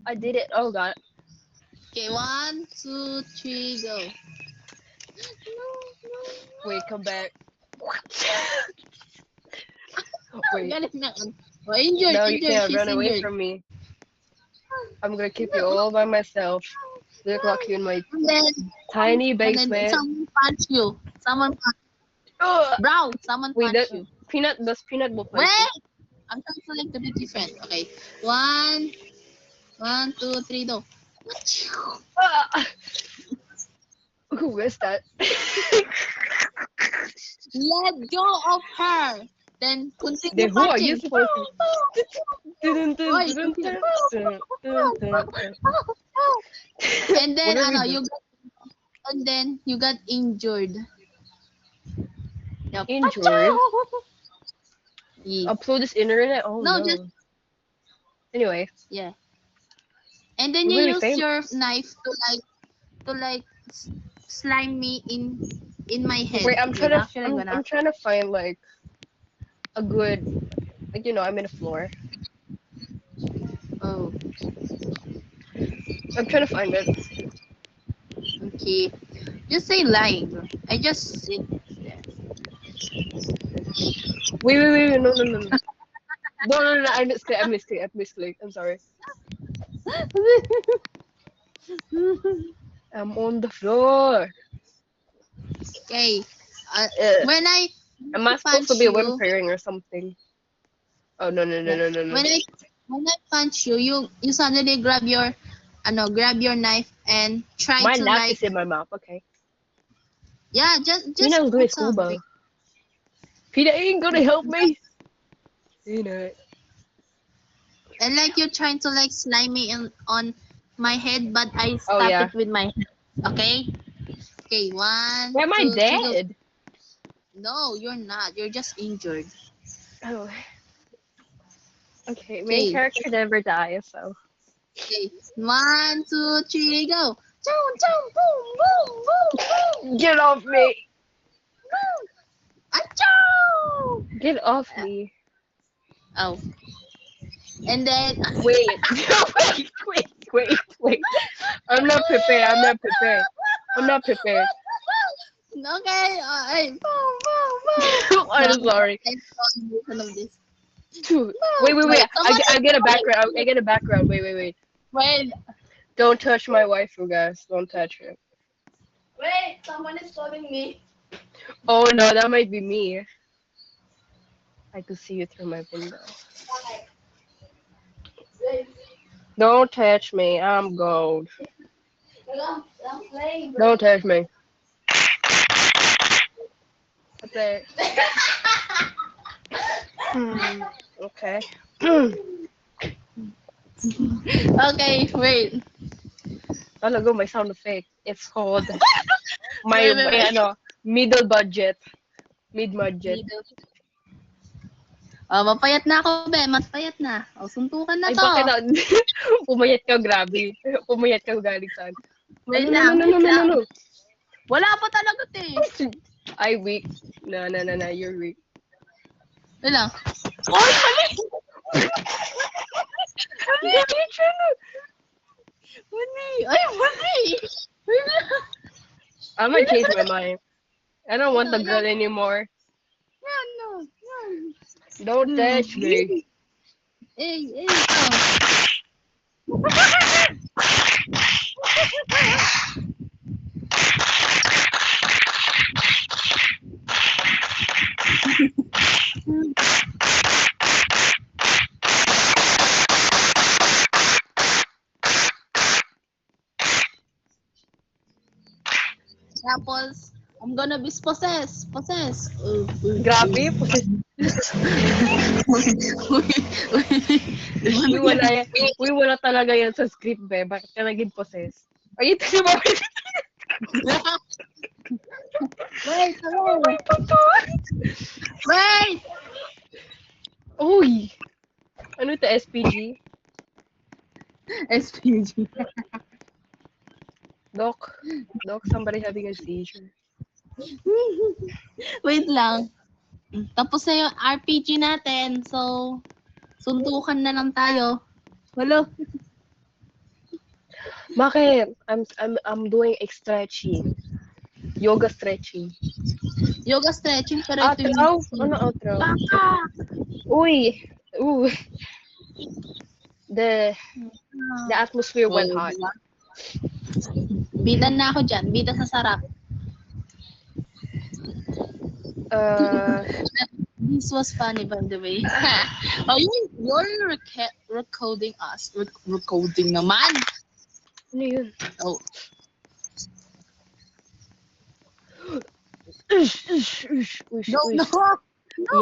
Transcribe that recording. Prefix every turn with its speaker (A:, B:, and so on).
A: I did it. Oh god.
B: Okay, 1, 2, 3, go. No, no,
A: Wait, come back.
B: no.
A: Wait.
B: Galing na. Oh, injured,
A: No, you
B: injured.
A: can't
B: She's
A: run away
B: injured.
A: from me. I'm gonna keep you
B: No, no,
A: all by myself. Look
B: no.
A: like you in my
B: And then,
A: tiny
B: and then
A: basement.
B: someone punch you.
A: Ugh.
B: Bro, someone
A: Wait,
B: punch
A: that
B: you.
A: peanut does peanut will punch you?
B: Wait, I'm trying to like to be different. Okay, one, 1, 2, 3, go.
A: Ah! Who is that?
B: Let go of her. Then continue
A: Then who are you
B: punching.
A: supposed to? Dun, dun,
B: Oy,
A: dun,
B: continue.
A: dun, dun, dun, dun, dun.
B: And then
A: What are we
B: ano,
A: doing?
B: you got injured. Yep.
A: Injured?
B: Yeah.
A: Upload this internet? Oh
B: No, just
A: no. Anyway,
B: yeah. And then
A: I'm
B: you
A: gonna be
B: use
A: famous.
B: your knife to slime me in my head.
A: Wait, I'm trying
B: Wait,
A: to
B: actually I'm
A: I'm
B: gonna.
A: trying to find like a good like I'm in a floor.
B: Oh,
A: I'm trying to find it.
B: okay. Just say live. I just sit there.
A: Wait, no, no, no, no. No, no, no, I misclicked. I'm sorry. I'm on the floor.
B: Okay. Uh,
A: Ugh.
B: when I
A: Am I supposed to
B: punch
A: be
B: you,
A: whimpering or something? Oh no, no, no,
B: yeah.
A: no, no, no.
B: When I punch you, you suddenly grab your knife and try
A: My
B: to
A: knife
B: like,
A: is in my mouth. Okay.
B: yeah,
A: Peanut
B: just
A: will do
B: put
A: his
B: something.
A: scuba. Peanut ain't gonna help me. Peanut.
B: And like you're trying to like slime me on my head, but I
A: Oh
B: stop
A: yeah.
B: it with my hand. Okay? Okay, one,
A: Am I
B: two, three, go.
A: dead?
B: No, you're not. You're just injured.
A: Oh. Okay. Main
B: Okay.
A: character never dies, so.
B: Okay. 1, 2, 3, go. Boom, boom, boom, boom, boom, boom,
A: Get off me!
B: boom. Achoo!
A: Get off me!
B: Oh. And then
A: Wait, wait. I'm not prepared. I'm not prepared. I'm not prepared.
B: okay, ay, boom, boom, boom. No,
A: I'm sorry.
B: I saw version of this.
A: Wait,
B: Boom.
A: wait, wait.
B: Wait, someone
A: I
B: is
A: get a
B: calling
A: background. I
B: me.
A: get a background. Wait.
B: Wait,
A: Don't touch my waifu, guys. Don't touch her.
B: wait, someone is calling me.
A: Oh no, that might be me. I could see you through my window.
B: Wait,
A: Don't touch me. I'm gold.
B: I'm playing, bro.
A: Don't touch me. Okay. Hmm. Okay.
B: Okay, wait.
A: Talaga, may sound effect. It's called my
B: Wait.
A: middle budget. Mid budget.
B: Middle. Oh, mapayat na ako, be. Mas payat na. Oh, suntukan na
A: Ay,
B: to.
A: bakit na? Pumayat ka, grabe. Pumayat ka galing saan?
B: Wait
A: No, no,
B: lang,
A: no, no,
B: wait
A: no, no,
B: lang.
A: no.
B: Wala pa talaga, te.
A: I weak. No, no, no, no, you're weak.
B: Wait lang. Oy, mali! Mali! Mali! Ay, mali! Wait lang.
A: I'm gonna
B: Wait
A: change my
B: lang.
A: mind. I don't
B: Wait
A: want
B: lang,
A: the
B: wait
A: girl
B: lang.
A: anymore.
B: Yan, no. Yan.
A: Don't touch me.
B: Oh. Tapos, I'm gonna be possessed. Possessed.
A: Grabe, possess.
B: Ano
A: Uy,
B: yan?
A: wala talaga yan sa script, be. Bakit ka naging possess? Ay, ito ba?
B: Wait,
A: May
B: hello.
A: pato.
B: Wait!
A: Uy, ano to, SPG?
B: SPG.
A: Doc, somebody having a seizure.
B: Wait lang. Tapos na yung RPG natin. So, suntukan na lang tayo. Hello?
A: Bakit? I'm doing stretching. Yoga stretching.
B: Yoga stretching, pero ito yung...
A: Outro? Ano outro?
B: Baka!
A: Uy! Ooh. The atmosphere
B: Oh,
A: went hot.
B: diba? Bida na ako dyan. Bida sa sarap. This was funny, by the way. Oh, you're recording us. Recording naman.
A: Ano yun?
B: Oh,
A: Ush, ush, ush, ush,
B: no,
A: ush.
B: no.